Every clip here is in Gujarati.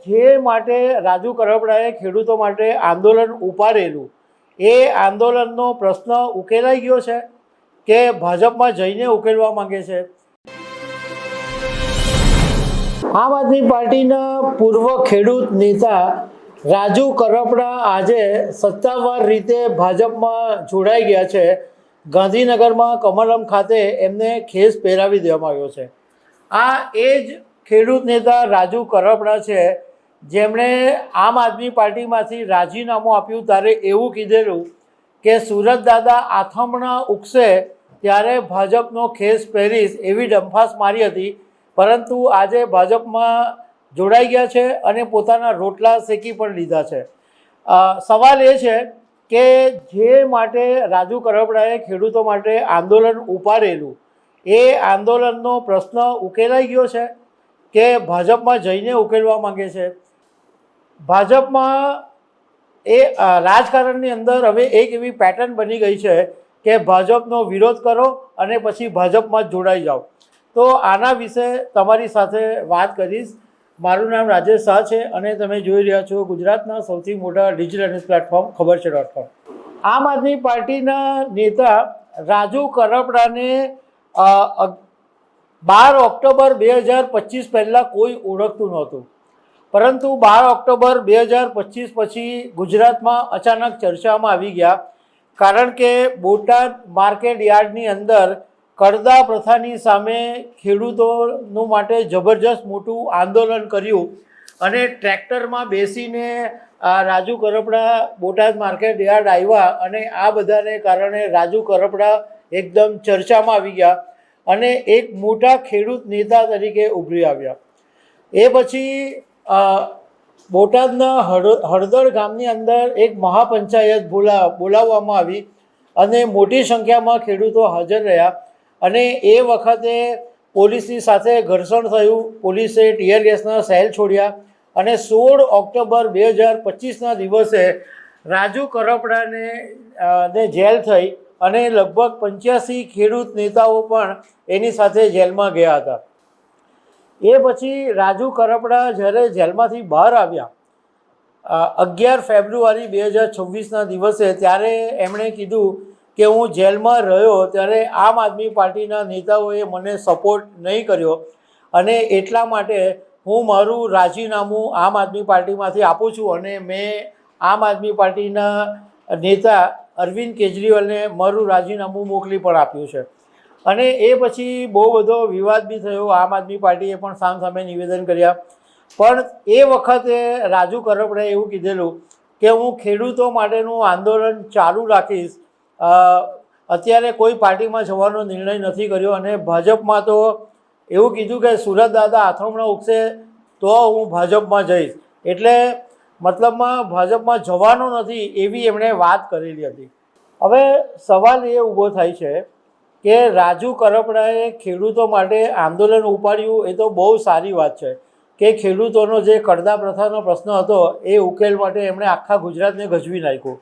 જે માટે રાજુ કરપડાએ ખેડૂતો માટે આંદોલન ઉપાડેલું એ આંદોલનનો પ્રશ્ન ઉકેલાઈ ગયો છે કે ભાજપમાં જઈને ઉકેલવા માંગે છે? આમ આદમી પાર્ટીના પૂર્વ ખેડૂત નેતા રાજુ કરપડા આજે સત્તાવાર રીતે ભાજપમાં જોડાઈ ગયા છે. ગાંધીનગરમાં કમલમ ખાતે એમને ખેસ પહેરાવી દેવામાં આવ્યો છે. આ એ જ ખેડૂત નેતા રાજુ કરપડા છે જેમણે આમ આદમી પાર્ટીમાંથી રાજીનામું આપ્યું ત્યારે એવું કીધેલું કે સુરત દાદા આથમણા ઉગશે ત્યારે ભાજપનો ખેસ પહેરીશ એવી ડંફાસ મારી હતી, પરંતુ આજે ભાજપમાં જોડાઈ ગયા છે અને પોતાના રોટલા શેકી પણ લીધા છે. સવાલ એ છે કે જે માટે રાજુ કરપડાએ ખેડૂતો માટે આંદોલન ઉપાડેલું એ આંદોલનનો પ્રશ્ન ઉકેલાઈ ગયો છે કે ભાજપમાં જઈને ઉકેલવા માંગે છે? ભાજપમાં એ રાજકારણની અંદર હવે એક એવી પેટર્ન બની ગઈ છે કે ભાજપનો વિરોધ કરો અને પછી ભાજપમાં જ જોડાઈ જાઓ. તો આના વિશે તમારી સાથે વાત કરીશ. મારું નામ રાજેશ શાહ છે અને તમે જોઈ રહ્યા છો ગુજરાતના સૌથી મોટા ડિજિટલ ન્યૂઝ પ્લેટફોર્મ ખબર છે.com. આમ આદમી પાર્ટીના નેતા રાજુ કરપડાને 12 ઓક્ટોબર 2025 પહેલાં કોઈ ઓળખતું નહોતું, પરંતુ 12 ઓક્ટોબર 2025 પછી ગુજરાતમાં અચાનક ચર્ચામાં આવી ગયા, કારણ કે બોટાદ માર્કેટ યાર્ડની અંદર કડદા પ્રથાની સામે ખેડૂતોનું માટે જબરજસ્ત મોટું આંદોલન કર્યું અને ટ્રેક્ટરમાં બેસીને રાજુ કરપડા બોટાદ માર્કેટ યાર્ડ આવ્યા અને આ બધાને કારણે રાજુ કરપડા એકદમ ચર્ચામાં આવી ગયા અને એક મોટા ખેડૂત નેતા તરીકે ઉભરી આવ્યા. એ પછી બોટાદના હળદર ગામની અંદર એક મહાપંચાયત બોલાવવામાં આવી અને મોટી સંખ્યામાં ખેડૂતો હાજર રહ્યા અને એ વખતે પોલીસની સાથે ઘર્ષણ થયું. પોલીસે ટીયર ગેસના સેલ છોડ્યા અને 16 ઓક્ટોબર 2025ના દિવસે રાજુ કરપડાને જેલ થઈ અને લગભગ 85 ખેડૂત નેતાઓ પણ એની સાથે જેલમાં ગયા હતા. એ પછી રાજુ કરપડા જ્યારે જેલમાંથી બહાર આવ્યા 11 ફેબ્રુઆરી 2026ના દિવસે, ત્યારે એમણે કીધું કે હું જેલમાં રહ્યો ત્યારે આમ આદમી પાર્ટીના નેતાઓએ મને સપોર્ટ નહીં કર્યો અને એટલા માટે હું મારું રાજીનામું આમ આદમી પાર્ટીમાંથી આપું છું અને મેં આમ આદમી પાર્ટીના નેતા અરવિંદ કેજરીવાલને મારું રાજીનામું મોકલી પણ આપ્યું છે. અને એ પછી બહુ બધો વિવાદ બી થયો. આમ આદમી પાર્ટીએ પણ સામસામે નિવેદન કર્યા, પણ એ વખતે રાજુ કરપડાએ એવું કીધેલું કે હું ખેડૂતો માટેનું આંદોલન ચાલુ રાખીશ. અત્યારે કોઈ પાર્ટીમાં જવાનો નિર્ણય નથી કર્યો અને ભાજપમાં તો એવું કીધું કે સુરત દાદા આથમણા ઉગશે તો હું ભાજપમાં જઈશ, એટલે મતલબમાં ભાજપમાં જવાનો નથી એવી એમણે વાત કરેલી હતી. હવે સવાલ એ ઊભો થાય છે કે રાજુ કરપડાએ ખેડૂતો માટે આંદોલન ઉપાડ્યું એ તો બહુ સારી વાત છે કે ખેડૂતોનો જે કડદા પ્રથાનો પ્રશ્ન હતો એ ઉકેલ માટે એમણે આખા ગુજરાતને ગજવી નાખ્યું,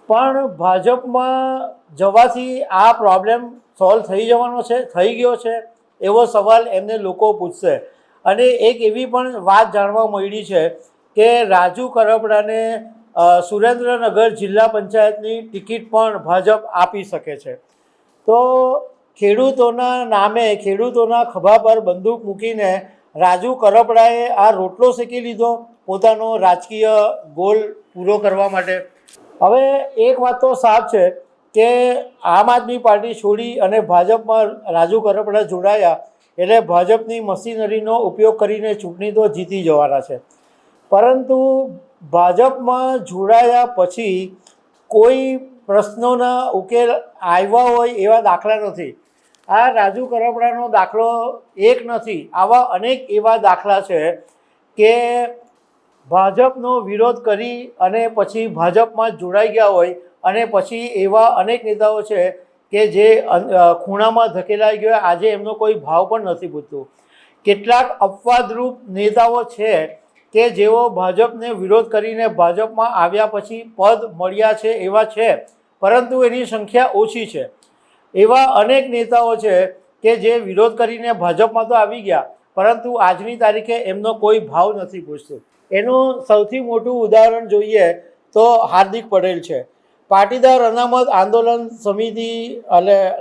પણ ભાજપમાં જવાથી આ પ્રોબ્લેમ સોલ્વ થઈ જવાનો છે, થઈ ગયો છે એવો સવાલ એમને લોકો પૂછશે. અને એક એવી પણ વાત જાણવા મળી છે કે રાજુ કરપડાને સુરેન્દ્રનગર જિલ્લા પંચાયતની ટિકિટ પણ ભાજપ આપી શકે છે. તો ખેડૂતોના નામે, ખેડૂતોના ખભા પર બંદૂક મૂકીને રાજુ કરપડાએ આ રોટલો શેકી લીધો પોતાનો રાજકીય ગોલ પૂરો કરવા માટે. હવે એક વાત તો સાફ છે કે આમ આદમી પાર્ટી છોડી અને ભાજપમાં રાજુ કરપડા જોડાયા એટલે ભાજપની મશીનરીનો ઉપયોગ કરીને ચૂંટણી તો જીતી જવાના છે, પરંતુ ભાજપમાં જોડાયા પછી કોઈ પ્રશ્નોના ઉકેલ આવ્યા હોય એવા દાખલા નથી. આ રાજુ કરપડાનો દાખલો એક નથી, આવા અનેક એવા દાખલા છે કે ભાજપનો વિરોધ કરી અને પછી ભાજપમાં જોડાઈ ગયા હોય અને પછી એવા અનેક નેતાઓ છે કે જે ખૂણામાં ધકેલાઈ ગયા, આજે એમનો કોઈ ભાવ પણ નથી પૂછતું. કેટલાક અપવાદરૂપ નેતાઓ છે કે જેઓ ભાજપને વિરોધ કરીને ભાજપમાં આવ્યા પછી પદ મળ્યા છે એવા છે, પરંતુ એની સંખ્યા ઓછી છે. એવા અનેક નેતાઓ છે કે જે વિરોધ કરીને ભાજપમાં તો આવી ગયા, પરંતુ આજની તારીખે એમનો કોઈ ભાવ નથી પૂછતું. એનું સૌથી મોટું ઉદાહરણ જોઈએ તો હાર્દિક પટેલ છે. પાટીદાર અનામત આંદોલન સમિતિ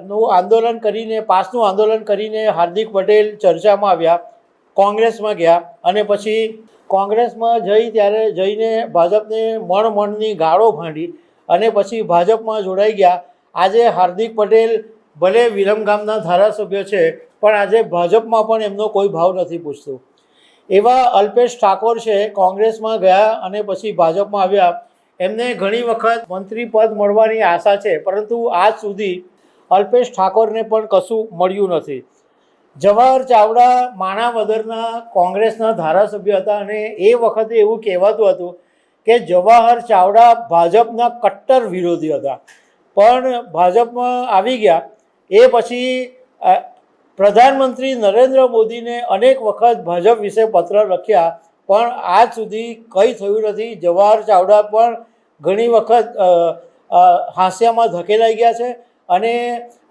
નું આંદોલન કરીને પાસનું આંદોલન કરીને હાર્દિક પટેલ ચર્ચામાં આવ્યા, કોંગ્રેસમાં ગયા અને પછી કોંગ્રેસમાં ત્યારે જઈને ભાજપને મણની ગાળો ભાંડી અને પછી ભાજપમાં જોડાઈ ગયા. આજે હાર્દિક પટેલ ભલે વિરમગામના ધારાસભ્ય છે, પણ આજે ભાજપમાં પણ એમનો કોઈ ભાવ નથી પૂછતું. એવા અલ્પેશ ઠાકોર છે, કોંગ્રેસમાં ગયા અને પછી ભાજપમાં આવ્યા. એમને ઘણી વખત મંત્રી પદ મળવાની આશા છે, પરંતુ આજ સુધી અલ્પેશ ઠાકોરને પણ કશું મળ્યું નથી. જવાહર ચાવડા માણાવદરના કોંગ્રેસના ધારાસભ્ય હતા અને એ વખતે એવું કહેવાતું હતું કે જવાહર ચાવડા ભાજપના કટ્ટર વિરોધી હતા, પણ ભાજપમાં આવી ગયા. એ પછી પ્રધાનમંત્રી નરેન્દ્ર મોદીને અનેક વખત ભાજપ વિશે પત્ર લખ્યા, પણ આજ સુધી કંઈ થયું નથી. જવાહર ચાવડા પણ ઘણી વખત હાંસિયામાં ધકેલાઈ ગયા છે અને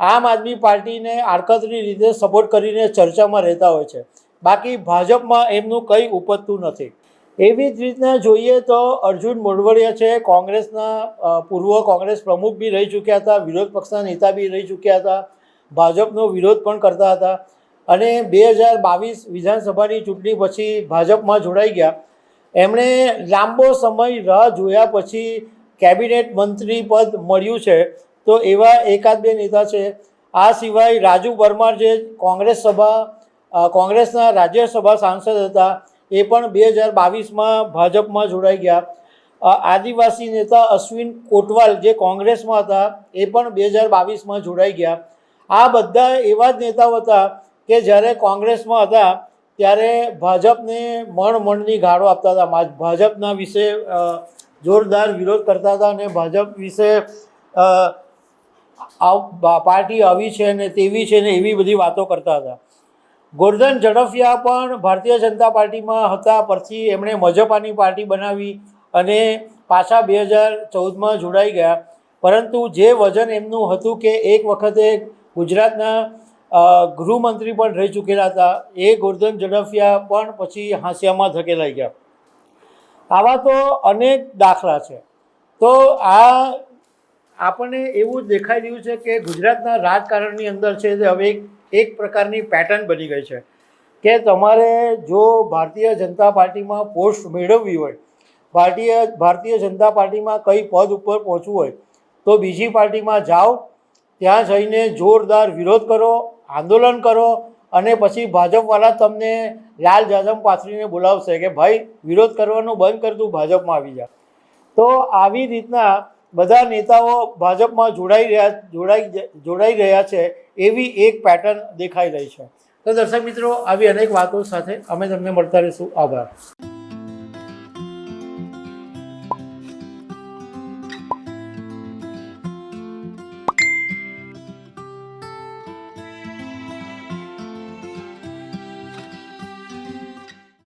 આમ આદમી પાર્ટીને આડકતરી રીતે સપોર્ટ કરીને ચર્ચામાં રહેતા હોય છે. બાકી ભાજપમાં એમનું કંઈ ઉપજતું નથી. એવી જ રીતના જોઈએ તો અર્જુન મોઢવાડિયા છે, કોંગ્રેસના પૂર્વ કોંગ્રેસ પ્રમુખ બી રહી ચૂક્યા હતા, વિરોધ પક્ષના નેતા બી રહી ચૂક્યા હતા, ભાજપનો વિરોધ પણ કરતા હતા અને 2022 વિધાનસભાની ચૂંટણી પછી ભાજપમાં જોડાઈ ગયા. એમણે લાંબો સમય રાહ જોયા પછી કેબિનેટ મંત્રી પદ મળ્યું છે. તો એવા એકાદ બે નેતા છે. આ સિવાય રાજુ પરમાર જે કોંગ્રેસના રાજ્યસભા સાંસદ હતા, એ પણ 2022માં ભાજપમાં જોડાઈ ગયા. આદિવાસી નેતા અશ્વિન કોટવાલ જે કોંગ્રેસમાં હતા, એ પણ 2022માં જોડાઈ ગયા. આ બધા એવા જ નેતાઓ હતા કે જ્યારે કોંગ્રેસમાં હતા ત્યારે ભાજપને મણની ગાળો આપતા હતા, ભાજપના વિશે જોરદાર વિરોધ કરતા હતા અને ભાજપ વિશે પાર્ટી આવી છે ને તેવી છે ને એવી બધી વાતો કરતા હતા. ગોરધન ઝડફિયા પણ ભારતીય જનતા પાર્ટીમાં હતા, પછી એમણે મજપાની પાર્ટી બનાવી અને પાછા 2014માં જોડાઈ ગયા. પરંતુ જે વજન એમનું હતું કે એક વખતે ગુજરાતના ગૃહમંત્રી પણ રહી ચૂકેલા હતા, એ ગોરધન ઝડફિયા પણ પછી હાંસિયામાં ધકેલાઈ ગયા. આવા તો અનેક દાખલા છે. તો આ આપણને એવું દેખાઈ રહ્યું છે કે ગુજરાતના રાજકારણની અંદર છે તે હવે એક પ્રકારની પેટર્ન બની ગઈ છે કે તમારે જો ભારતીય જનતા પાર્ટીમાં પોસ્ટ મેળવવી હોય, ભારતીય જનતા પાર્ટીમાં કઈ પદ ઉપર પહોંચવું હોય, તો બીજી પાર્ટીમાં જાઓ, ત્યાં જઈને જોરદાર વિરોધ કરો, આંદોલન કરો અને પછી ભાજપવાળા તમને લાલ જાજમ પાથરીને બોલાવશે કે ભાઈ વિરોધ કરવાનું બંધ કર, તું ભાજપમાં આવી જા. તો આવી રીતના બધા નેતાઓ ભાજપમાં જોડાઈ રહ્યા છે, એવી એક પેટર્ન દેખાઈ રહી છે. તો દર્શક મિત્રો, આવી અનેક વાતો સાથે અમે તમને મળતા રહીશું. આભાર.